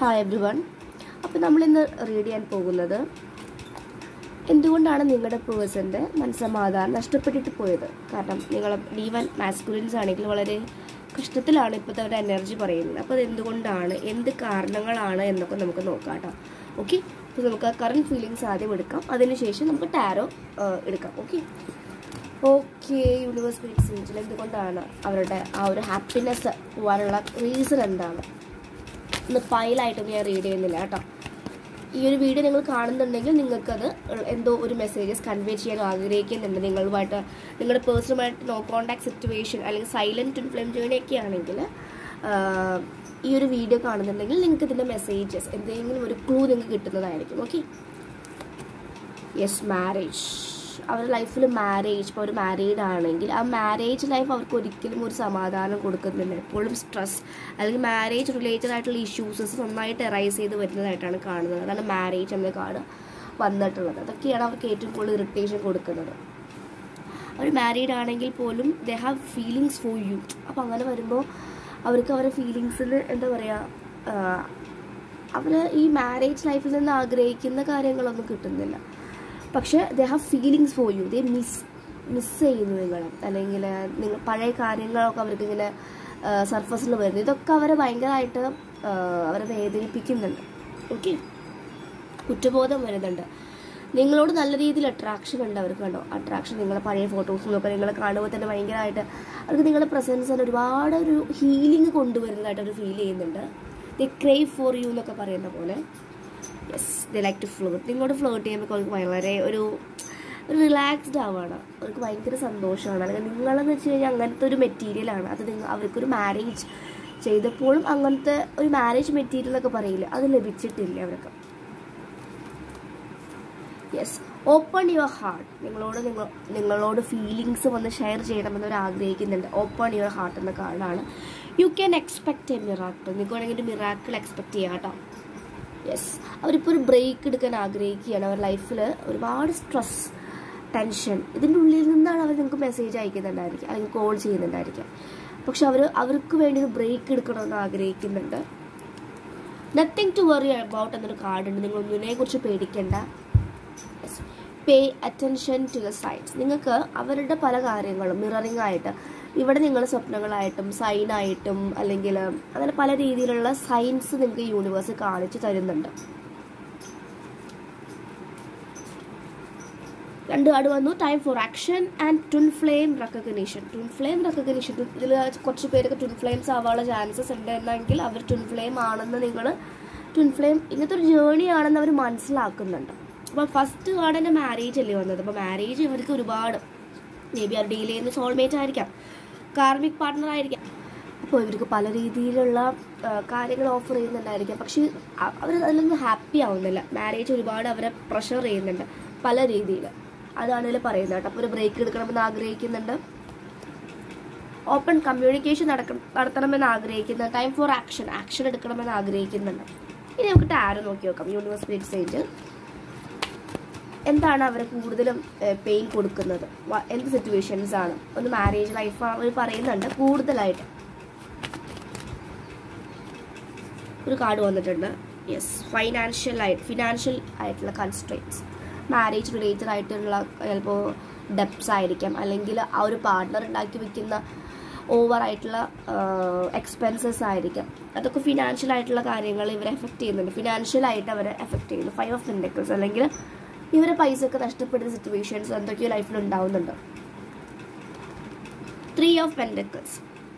Hi every one. അപ്പോൾ നമ്മളിന്ന് read ചെയ്യാൻ പോകുന്നത് എന്തുകൊണ്ടാണ് നിങ്ങളുടെ പേഴ്സൻ്റെ മനസ്സമാധാനം നഷ്ടപ്പെട്ടിട്ട് പോയത്. കാരണം നിങ്ങൾ ഈവൻ മാസ്കുലിൻസ് ആണെങ്കിൽ വളരെ കഷ്ടത്തിലാണ് ഇപ്പോഴത്തെ അവരുടെ എനർജി പറയുന്നത്. അപ്പോൾ അത് എന്തുകൊണ്ടാണ്, എന്ത് കാരണങ്ങളാണ് എന്നൊക്കെ നമുക്ക് നോക്കാം കേട്ടോ. ഓക്കെ, അപ്പോൾ നമുക്ക് കറണ്ട് ഫീലിങ്സ് ആദ്യം എടുക്കാം, അതിനുശേഷം നമുക്ക് ടാരോ എടുക്കാം. ഓക്കെ യൂണിവേഴ്സ് സ്പിരിറ്റ് ഏഞ്ചൽ എന്തുകൊണ്ടാണ് അവരുടെ ആ ഒരു ഹാപ്പിനെസ് പോകാനുള്ള റീസൺ എന്താണ് ഇന്ന് ഫയലായിട്ടൊന്നും ഞാൻ റീഡ് ചെയ്യുന്നില്ല കേട്ടോ. ഈ ഒരു വീഡിയോ നിങ്ങൾ കാണുന്നുണ്ടെങ്കിൽ നിങ്ങൾക്കത് എന്തോ ഒരു മെസ്സേജസ് കൺവേ ചെയ്യാൻ ആഗ്രഹിക്കുന്നുണ്ട്. നിങ്ങളുമായിട്ട് നിങ്ങളുടെ പേഴ്സണുമായിട്ട് നോ കോൺടാക്ട് സിറ്റുവേഷൻ അല്ലെങ്കിൽ സൈലൻറ്റ് ട്വിൻ ഫ്ലെയിം ജേണിയൊക്കെ ആണെങ്കിൽ ഈ ഒരു വീഡിയോ കാണുന്നുണ്ടെങ്കിൽ നിങ്ങൾക്ക് ഇതിൻ്റെ മെസ്സേജസ് എന്തെങ്കിലും ഒരു ക്ലൂ നിങ്ങൾക്ക് കിട്ടുന്നതായിരിക്കും. Okay, yes, marriage. അവരുടെ ലൈഫിൽ മാരേജ്, ഇപ്പോൾ ഒരു മാരീഡ് ആണെങ്കിൽ ആ മാരേജ് ലൈഫ് അവർക്ക് ഒരിക്കലും ഒരു സമാധാനം കൊടുക്കുന്നില്ല. എപ്പോഴും സ്ട്രെസ് അല്ലെങ്കിൽ മാരേജ് റിലേറ്റഡ് ആയിട്ടുള്ള ഇഷ്യൂസസ് നന്നായിട്ട് എറൈസ് ചെയ്ത് വരുന്നതായിട്ടാണ് കാണുന്നത്. അതാണ് മാരേജ് എന്ന കാർഡ് വന്നിട്ടുള്ളത്. അതൊക്കെയാണ് അവർക്ക് ഏറ്റവും കൂടുതൽ ഇറിറ്റേഷൻ കൊടുക്കുന്നത്. അവർ മാരീഡ് ആണെങ്കിൽ പോലും they have feelings for you. അപ്പോൾ അങ്ങനെ വരുമ്പോൾ അവർക്ക് അവരുടെ ഫീലിങ്സിൽ എന്താ പറയുക, അവർ ഈ മാരേജ് ലൈഫിൽ നിന്ന് ആഗ്രഹിക്കുന്ന കാര്യങ്ങളൊന്നും കിട്ടുന്നില്ല. പക്ഷേ they have feelings for you. They miss ചെയ്യുന്നു നിങ്ങൾ, അല്ലെങ്കിൽ നിങ്ങൾ പഴയ കാര്യങ്ങളൊക്കെ അവർക്ക് ഇങ്ങനെ സർഫസിൽ വരുന്നു. ഇതൊക്കെ അവരെ ഭയങ്കരമായിട്ട് അവരെ വേദനിപ്പിക്കുന്നുണ്ട്. ഓക്കെ, കുറ്റബോധം വരുന്നുണ്ട്. നിങ്ങളോട് നല്ല രീതിയിൽ അട്രാക്ഷൻ ഉണ്ട് അവർക്ക്. കണ്ടോ, അട്രാക്ഷൻ. നിങ്ങളെ പഴയ ഫോട്ടോസിലൊക്കെ നിങ്ങൾ കാണുമ്പോൾ തന്നെ ഭയങ്കരമായിട്ട് അവർക്ക് നിങ്ങളുടെ പ്രസൻസ് തന്നെ ഒരുപാട് ഒരു ഹീലിംഗ് കൊണ്ടുവരുന്നതായിട്ട് അവർ ഫീൽ ചെയ്യുന്നുണ്ട്. ദേ ക്രേവ് ഫോർ യു എന്നൊക്കെ പറയുന്ന പോലെ. Yes, they like to float. നിങ്ങളോട് ഫ്ലോട്ട് ചെയ്യുമ്പോൾ അവർക്ക് വളരെ ഒരു റിലാക്സ്ഡ് ആവുകയാണ്. അവർക്ക് ഭയങ്കര സന്തോഷമാണ്. അല്ലെങ്കിൽ നിങ്ങളെന്ന് വെച്ച് കഴിഞ്ഞാൽ അങ്ങനത്തെ ഒരു മെറ്റീരിയലാണ്. അത് അവർക്കൊരു മാരേജ് ചെയ്തപ്പോഴും അങ്ങനത്തെ ഒരു മാരേജ് മെറ്റീരിയൽ എന്നൊക്കെ പറയില്ല, അത് ലഭിച്ചിട്ടില്ല അവർക്ക്. Yes, open your heart. നിങ്ങളോട് ഫീലിങ്സ് വന്ന് ഷെയർ ചെയ്യണമെന്ന് അവർ ആഗ്രഹിക്കുന്നുണ്ട്. ഓപ്പൺ യുവർ ഹാർട്ട് എന്ന കാർഡാണ്. You can expect A miracle. നിങ്ങൾക്ക് വേണമെങ്കിൽ ഒരു മിറാക്കിൾ എക്സ്പെക്ട് ചെയ്യാം കേട്ടോ. യെസ്, അവരിപ്പോൾ ഒരു ബ്രേക്ക് എടുക്കാൻ ആഗ്രഹിക്കുകയാണ്. അവർ ലൈഫിൽ ഒരുപാട് സ്ട്രെസ്, ടെൻഷൻ, ഇതിൻ്റെ ഉള്ളിൽ നിന്നാണ് അവർ നിങ്ങൾക്ക് മെസ്സേജ് അയക്കുന്നുണ്ടായിരിക്കും അല്ലെങ്കിൽ കോൾ ചെയ്യുന്നുണ്ടായിരിക്കും. പക്ഷെ അവർക്ക് വേണ്ടി ഒരു ബ്രേക്ക് എടുക്കണമെന്ന് ആഗ്രഹിക്കുന്നുണ്ട്. നത്തിങ് ടു വറി അബൌട്ട് എന്നൊരു കാർഡുണ്ട്. നിങ്ങളൊന്നിനെക്കുറിച്ച് പേടിക്കേണ്ട. Pay attention to the signs. നിങ്ങൾക്ക് അവരുടെ പല കാര്യങ്ങളും മിററിംഗ് ആയിട്ട് ഇവിടെ നിങ്ങൾ സ്വപ്നങ്ങളായിട്ടും സൈനായിട്ടും അല്ലെങ്കിൽ അങ്ങനെ പല രീതിയിലുള്ള സൈൻസ് നിങ്ങൾക്ക് യൂണിവേഴ്സ് കാണിച്ചു തരുന്നുണ്ട്. രണ്ട് കാർഡ് വന്നു, time for action and twin flame recognition. Twin flame recognition, ഇതിൽ കുറച്ച് പേരൊക്കെ ട്വിൻ ഫ്ലെയിംസ് ആവാനുള്ള ചാൻസസ് ഉണ്ട്. എന്നെങ്കിൽ അവർ ട്വിൻ ഫ്ലെയിം ആണെന്ന് നിങ്ങൾ ട്വിൻ ഫ്ലെയിം ഇങ്ങനത്തെ ഒരു ജേണി ആണെന്ന് അവർ മനസ്സിലാക്കുന്നുണ്ട്. അപ്പോൾ ഫസ്റ്റ് കാർഡിൻ്റെ മാരേജ് അല്ലേ വന്നത്. അപ്പോൾ മാരേജ് ഇവർക്ക് ഒരുപാട് മേ ബി അവർ ഡീൽ ചെയ്യുന്ന സോൾമേറ്റ് ആയിരിക്കാം, കാർമിക് പാർട്ട്ണർ ആയിരിക്കാം. അപ്പോൾ ഇവർക്ക് പല രീതിയിലുള്ള കാര്യങ്ങൾ ഓഫർ ചെയ്യുന്നുണ്ടായിരിക്കാം. പക്ഷേ അവർ അതിലൊന്നും ഹാപ്പി ആവുന്നില്ല. മാരേജ് ഒരുപാട് അവരെ പ്രഷർ ചെയ്യുന്നുണ്ട് പല രീതിയിൽ. അതാണ് ഇതിൽ പറയുന്നത് കേട്ടോ. അപ്പോൾ ഒരു ബ്രേക്ക് എടുക്കണമെന്ന് ആഗ്രഹിക്കുന്നുണ്ട്. ഓപ്പൺ കമ്മ്യൂണിക്കേഷൻ നടത്തണമെന്ന് ആഗ്രഹിക്കുന്നുണ്ട്. ടൈം ഫോർ ആക്ഷൻ എടുക്കണമെന്ന് ആഗ്രഹിക്കുന്നുണ്ട്. ഇനി നമുക്ക് ടാരോ നോക്കി നോക്കാം. യൂണിവേഴ്സ് സ്പിരിറ്റ് ഏഞ്ചൽ എന്താണ് അവരെ കൂടുതലും പെയിൻ കൊടുക്കുന്നത്, എന്ത് സിറ്റുവേഷൻസ് ആണ്. ഒന്ന് മാരേജ് ലൈഫ് അവർ പറയുന്നുണ്ട് കൂടുതലായിട്ട്. ഒരു കാർഡ് വന്നിട്ടുണ്ട്. യെസ്, ഫിനാൻഷ്യൽ ആയിട്ടുള്ള കൺസ്ട്രെയിൻസ്. മാരേജ് റിലേറ്റഡ് ആയിട്ടുള്ള ചിലപ്പോൾ ഡെപ്റ്റ്സ് ആയിരിക്കാം, അല്ലെങ്കിൽ ആ ഒരു പാർട്ട്ണർ ഉണ്ടാക്കി വെക്കുന്ന ഓവറായിട്ടുള്ള എക്സ്പെൻസസ് ആയിരിക്കാം. അതൊക്കെ ഫിനാൻഷ്യൽ ആയിട്ടുള്ള കാര്യങ്ങൾ ഇവരെ എഫക്റ്റ് ചെയ്യുന്നുണ്ട്. ഫിനാൻഷ്യലായിട്ട് അവരെ എഫക്റ്റ് ചെയ്യുന്നു. 5 ഓഫ് പെന്റക്കിൾസ്, അല്ലെങ്കിൽ ഇവരെ പൈസ ഒക്കെ നഷ്ടപ്പെടുന്ന സിറ്റുവേഷൻസ് എന്തൊക്കെയോ ലൈഫിൽ ഉണ്ടാവുന്നുണ്ട്. 3 ഓഫ് പെന്റക്കിൾസ്,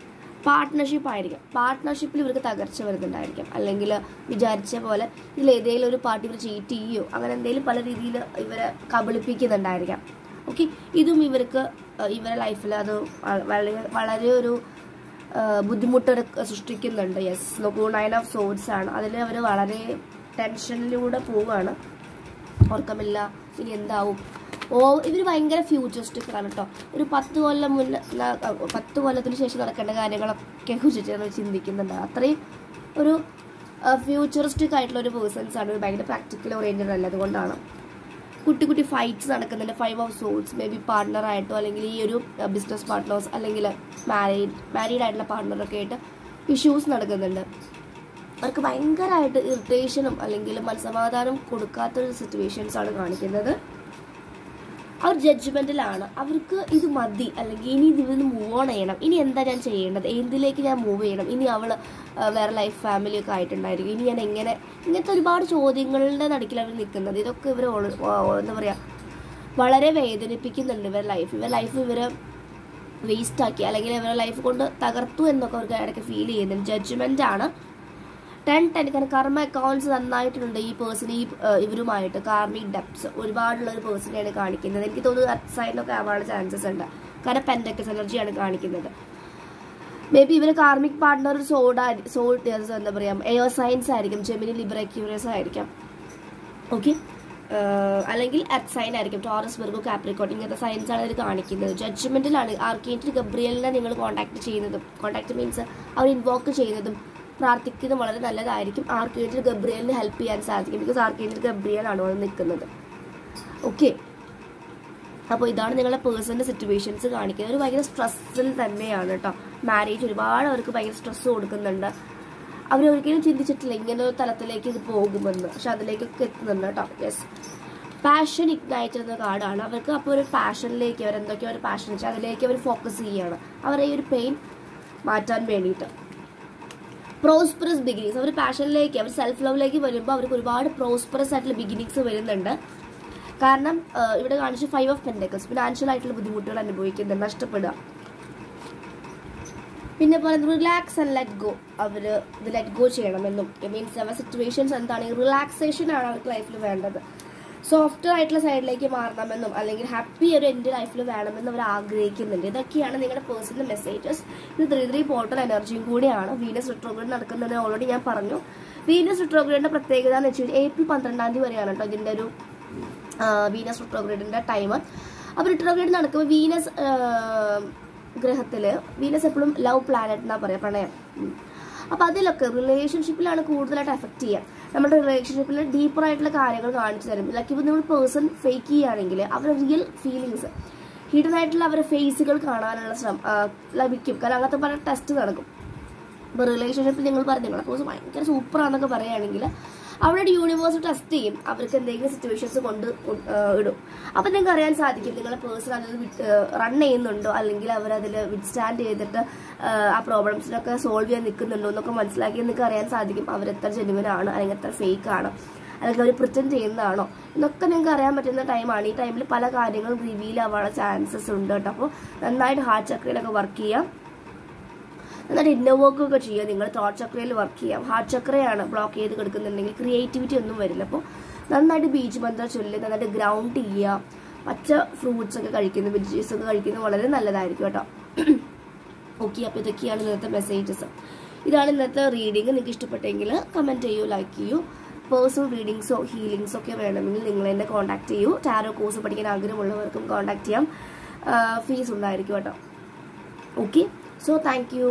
പാർട്ട്ണർഷിപ്പ് ആയിരിക്കാം. പാർട്ട്ണർഷിപ്പിൽ ഇവർക്ക് തകർച്ച വരുന്നുണ്ടായിരിക്കാം, അല്ലെങ്കിൽ വിചാരിച്ച പോലെ ഇതിലേതെങ്കിലും ഒരു പാർട്ടി ഇവർ ചീറ്റ് ചെയ്യോ അങ്ങനെ എന്തെങ്കിലും പല രീതിയിൽ ഇവരെ കബളിപ്പിക്കുന്നുണ്ടായിരിക്കാം. ഓക്കെ, ഇതും ഇവർക്ക് ഇവരുടെ ലൈഫിൽ അത് വളരെ ഒരു ബുദ്ധിമുട്ട് സൃഷ്ടിക്കുന്നുണ്ട്. യെസ്, നോക്കൂ, 9 ഓഫ് സോഡ്സ് ആണ്. അതിൽ അവർ വളരെ ടെൻഷനിലൂടെ പോവുകയാണ്. ഓർക്കമില്ല ഇനി എന്താവും. ഇവർ ഭയങ്കര ഫ്യൂച്ചറിസ്റ്റിക് ആണ് കേട്ടോ. ഒരു 10 കൊല്ലത്തിന് ശേഷം നടക്കേണ്ട കാര്യങ്ങളൊക്കെ കുറിച്ചിട്ട് ചിന്തിക്കുന്നുണ്ട്. അത്രയും ഒരു ഫ്യൂച്ചറിസ്റ്റിക് ആയിട്ടുള്ള ഒരു പേഴ്സൺസ് ആണ്. ഭയങ്കര പ്രാക്ടിക്കൽ ഓറിയൻറ്റഡ് അല്ല. അതുകൊണ്ടാണ് കുട്ടി ഫൈറ്റ്സ് നടക്കുന്നുണ്ട്. 5 ഓഫ് സോൾസ്, മേ ബി പാർട്ട്ണറായിട്ടോ അല്ലെങ്കിൽ ഈ ഒരു ബിസിനസ് പാർട്ട്നേഴ്സ് അല്ലെങ്കിൽ മാരീഡ് ആയിട്ടുള്ള പാർട്ട്ണറൊക്കെ ആയിട്ട് ഇഷ്യൂസ് നടക്കുന്നുണ്ട്. അവർക്ക് ഭയങ്കരമായിട്ട് ഇറിറ്റേഷനും അല്ലെങ്കിൽ മനസ്സമാധാനം കൊടുക്കാത്തൊരു സിറ്റുവേഷൻസ് ആണ് കാണിക്കുന്നത്. അവർ ജഡ്ജ്മെന്റിലാണ്. അവർക്ക് ഇത് മതി, അല്ലെങ്കിൽ ഇനി ഇതിൽ നിന്ന് മൂവ് ഓൺ ചെയ്യണം, ഇനി എന്താ ഞാൻ ചെയ്യേണ്ടത്, എന്തിലേക്ക് ഞാൻ മൂവ് ചെയ്യണം, ഇനി അവൾ വേറെ ലൈഫ് ഫാമിലി ഒക്കെ ആയിട്ടുണ്ടായിരിക്കും, ഇനി ഞാൻ എങ്ങനെ, ഇങ്ങനത്തെ ഒരുപാട് ചോദ്യങ്ങളുടെ നടുക്കിൽ അവർ നിൽക്കുന്നത്. ഇതൊക്കെ ഇവർ എന്താ പറയുക വളരെ വേദനിപ്പിക്കുന്നുണ്ട്. ഇവരുടെ ലൈഫ് ഇവരെ വേസ്റ്റാക്കി അല്ലെങ്കിൽ ഇവരുടെ ലൈഫ് കൊണ്ട് തകർത്തു എന്നൊക്കെ അവർക്ക് ഇടയ്ക്ക് ഫീൽ ചെയ്യുന്നുണ്ട്. ജഡ്ജ്മെന്റ് ആണ്. 10-10 കാരണം കർമ്മ അക്കൗണ്ട്സ് നന്നായിട്ടുണ്ട് ഈ പേഴ്സൺ, ഇവരുമായിട്ട് കാർമിക് ഡെപ്സ് ഒരുപാടുള്ള ഒരു പേഴ്സണെയാണ് കാണിക്കുന്നത്. എനിക്ക് തോന്നുന്നു അറ്റ് സൈഡിലൊക്കെ ആവാനുള്ള ചാൻസസ് ഉണ്ട്. കാരണം പെന്റക്കസ് എനർജിയാണ് കാണിക്കുന്നത്. മേ ബി ഇവർ കാർമിക് പാർട്ട്ണർ സോൾ എന്താ പറയുക എയർ സയൻസ് ആയിരിക്കും, ജെമിനി ലിബ്ര അക്യൂറിയസ് ആയിരിക്കാം. ഓക്കെ, അല്ലെങ്കിൽ അറ്റ് സൈൻ ആയിരിക്കും, ടോറസ് വെർഗോ കാപ്രിക്കോൺ, ഇങ്ങനത്തെ സയൻസ് ആണ് ഇത് കാണിക്കുന്നത്. ജഡ്ജ്മെന്റിലാണ്. ആർക്കേഞ്ചൽ ഗബ്രിയലിനെ നിങ്ങൾ കോൺടാക്ട് ചെയ്യുന്നതും, കോൺടാക്ട് മീൻസ് അവർ ഇൻവോക്ക് ചെയ്യുന്നതും പ്രാർത്ഥിക്കുന്നത് വളരെ നല്ലതായിരിക്കും. ആർക്കേഞ്ചൽ ഗബ്രിയലിന് ഹെൽപ്പ് ചെയ്യാൻ സാധിക്കും. ബിക്കോസ് ആർക്കേഞ്ചൽ ഗബ്രിയലാണ് അവിടെ നിൽക്കുന്നത്. ഓക്കെ, അപ്പോൾ ഇതാണ് നിങ്ങളുടെ പേഴ്സണൽ സിറ്റുവേഷൻസ് കാണിക്കുന്നത്. ഒരു ഭയങ്കര സ്ട്രെസ്സിൽ തന്നെയാണ് കേട്ടോ. മാരേജ് ഒരുപാട് അവർക്ക് ഭയങ്കര സ്ട്രെസ് കൊടുക്കുന്നുണ്ട്. അവരൊരിക്കലും ചിന്തിച്ചിട്ടില്ല ഇങ്ങനെ ഒരു തലത്തിലേക്ക് ഇത് പോകുമെന്ന്, പക്ഷെ അതിലേക്കൊക്കെ എത്തുന്നുണ്ട് കേട്ടോ. യെസ്, പാഷൻ ഇഗ്നൈറ്റ് എന്ന കാർഡാണ്. അവർക്ക് അപ്പോൾ ഒരു പാഷനിലേക്ക് അവരെന്തൊക്കെയോ ഒരു പാഷൻ വെച്ചാൽ അതിലേക്ക് അവർ ഫോക്കസ് ചെയ്യുകയാണ്, അവരെ ഈ ഒരു പെയിൻ മാറ്റാൻ വേണ്ടിയിട്ട്. പ്രോസ്പെറസ് ബിഗിനിങ്സ്, അവർ പാഷനിലേക്ക്, അവർ സെൽഫ് ലവിലേക്ക് വരുമ്പോൾ അവർക്ക് ഒരുപാട് പ്രോസ്പെറസ് ആയിട്ടുള്ള ബിഗിനിങ്സ് വരുന്നുണ്ട്. കാരണം ഇവിടെ കാണിച്ചു 5 ഓഫ് പെന്റക്കൽസ്, ഫിനാൻഷ്യൽ ആയിട്ടുള്ള ബുദ്ധിമുട്ടുകൾ അനുഭവിക്കുന്നുണ്ട്, നഷ്ടപ്പെടുക. പിന്നെ പറയുന്നത് റിലാക്സ് ആൻഡ് ലെറ്റ് ഗോ, അവർ ഇത് ലെറ്റ് ഗോ ചെയ്യണമെന്നും, മീൻസ് അവർ സിറ്റുവേഷൻസ് എന്താണെങ്കിൽ റിലാക്സേഷൻ ആണ് അവർക്ക് ലൈഫിൽ വേണ്ടത്. സോഫ്റ്റ് ആയിട്ടുള്ള സൈഡിലേക്ക് മാറണമെന്നും അല്ലെങ്കിൽ ഹാപ്പി ഒരു എൻ്റെ ലൈഫിൽ വേണമെന്നും അവർ ആഗ്രഹിക്കുന്നുണ്ട്. ഇതൊക്കെയാണ് നിങ്ങളുടെ പേഴ്സണൽ മെസ്സേജസ്. ഇത് 3-3 പോർട്ടൽ എനർജിയും കൂടിയാണ്. വീനസ് റിട്രോഗ്രേഡ് നടക്കുന്നത് ഓൾറെഡി ഞാൻ പറഞ്ഞു. വീനസ് റിട്രോഗ്രേഡിന്റെ പ്രത്യേകത എന്ന് വെച്ചാൽ ഏപ്രിൽ 12-ാം തീയതി വരെയാണ് കേട്ടോ ഇതിൻ്റെ ഒരു വീനസ് റിട്രോഗ്രേഡിന്റെ ടൈം. അപ്പോൾ റിട്രോഗ്രേഡ് നടക്കുമ്പോൾ വീനസ് ഗ്രഹത്തിൽ, വീനസ് എപ്പോഴും ലവ് പ്ലാനറ്റ് എന്നാ പറയാ, പ്രണയം. അപ്പോൾ അതിലൊക്കെ റിലേഷൻഷിപ്പിലാണ് കൂടുതലായിട്ട് എഫക്ട് ചെയ്യുക. നമ്മുടെ റിലേഷൻഷിപ്പിൽ ഡീപ്പർ ആയിട്ടുള്ള കാര്യങ്ങൾ കാണിച്ചു തരും. ലൈക്ക് ഇപ്പോൾ നമ്മൾ പേഴ്സൺ ഫേക്ക് ചെയ്യുകയാണെങ്കിൽ അവരുടെ റിയൽ ഫീലിങ്സ്, ഹിഡൻ ആയിട്ടുള്ള അവരുടെ ഫേസുകൾ കാണാനുള്ള ലഭിക്കും. കാരണം അങ്ങനത്തെ പല ടെസ്റ്റ് നടക്കും. ഇപ്പോൾ റിലേഷൻഷിപ്പിൽ നിങ്ങൾ പറഞ്ഞു നിങ്ങളുടെ പേഴ്സൺ ഭയങ്കര സൂപ്പറാണെന്നൊക്കെ പറയുകയാണെങ്കിൽ അവരുടെ യൂണിവേഴ്സ് ടെസ്റ്റ് ചെയ്യും, അവർക്ക് എന്തെങ്കിലും സിറ്റുവേഷൻസ് കൊണ്ട് ഇടും. അപ്പം നിങ്ങൾക്ക് അറിയാൻ സാധിക്കും നിങ്ങളുടെ പേഴ്സൺ അതിൽ റൺ ചെയ്യുന്നുണ്ടോ, അല്ലെങ്കിൽ അവരതിൽ വിത്ത്സ്റ്റാൻഡ് ചെയ്തിട്ട് ആ പ്രോബ്ലംസിനൊക്കെ സോൾവ് ചെയ്യാൻ നിൽക്കുന്നുണ്ടോ എന്നൊക്കെ മനസ്സിലാക്കി നിങ്ങൾക്ക് അറിയാൻ സാധിക്കും അവരെത്ര ജെന്യുവനാണ് അല്ലെങ്കിൽ എത്ര ഫേക്ക് ആണ്, അല്ലെങ്കിൽ അവർ പ്രിറ്റൻഡ് ചെയ്യുന്നതാണോ എന്നൊക്കെ നിങ്ങൾക്ക് അറിയാൻ പറ്റുന്ന ടൈമാണ്. ഈ ടൈമിൽ പല കാര്യങ്ങളും റിവീൽ ആവാനുള്ള ചാൻസസ് ഉണ്ട് കേട്ടോ. അപ്പോൾ നന്നായിട്ട് ഹാർട്ട് ചക്രയിലൊക്കെ വർക്ക് ചെയ്യാം, നന്നായിട്ട് ഇന്നർ വർക്കൊക്കെ ചെയ്യുക. നിങ്ങൾ തോട്ട് ചക്രയിൽ വർക്ക് ചെയ്യാം. ഹാർട്ട് ചക്രയാണ് ബ്ലോക്ക് ചെയ്ത് കിടക്കുന്നുണ്ടെങ്കിൽ ക്രിയേറ്റിവിറ്റി ഒന്നും വരില്ല. അപ്പോൾ നന്നായിട്ട് ബീജ് മന്ത്രം ചൊല്ലി നന്നായിട്ട് ഗ്രൗണ്ട് ചെയ്യുക. പച്ച ഫ്രൂട്ട്സ് ഒക്കെ കഴിക്കുന്നത്, വെജിറ്റബിൾസ് ഒക്കെ കഴിക്കുന്നത് വളരെ നല്ലതായിരിക്കും കേട്ടോ. ഓക്കെ, അപ്പോൾ ഇതൊക്കെയാണ് ഇന്നത്തെ മെസ്സേജസ്. ഇതാണ് ഇന്നത്തെ റീഡിങ്. നിങ്ങൾക്ക് ഇഷ്ടപ്പെട്ടെങ്കിൽ കമൻറ്റ് ചെയ്യൂ, ലൈക്ക് ചെയ്യൂ. പേഴ്സണൽ റീഡിങ്സോ ഹീലിങ്സോ ഒക്കെ വേണമെങ്കിൽ നിങ്ങൾ എന്നെ കോൺടാക്ട് ചെയ്യൂ. ടാരോ കോഴ്സ് പഠിക്കാൻ ആഗ്രഹമുള്ളവർക്കും കോൺടാക്ട് ചെയ്യാം. ഫീസ് ഉണ്ടായിരിക്കും കേട്ടോ. Okay, so thank you.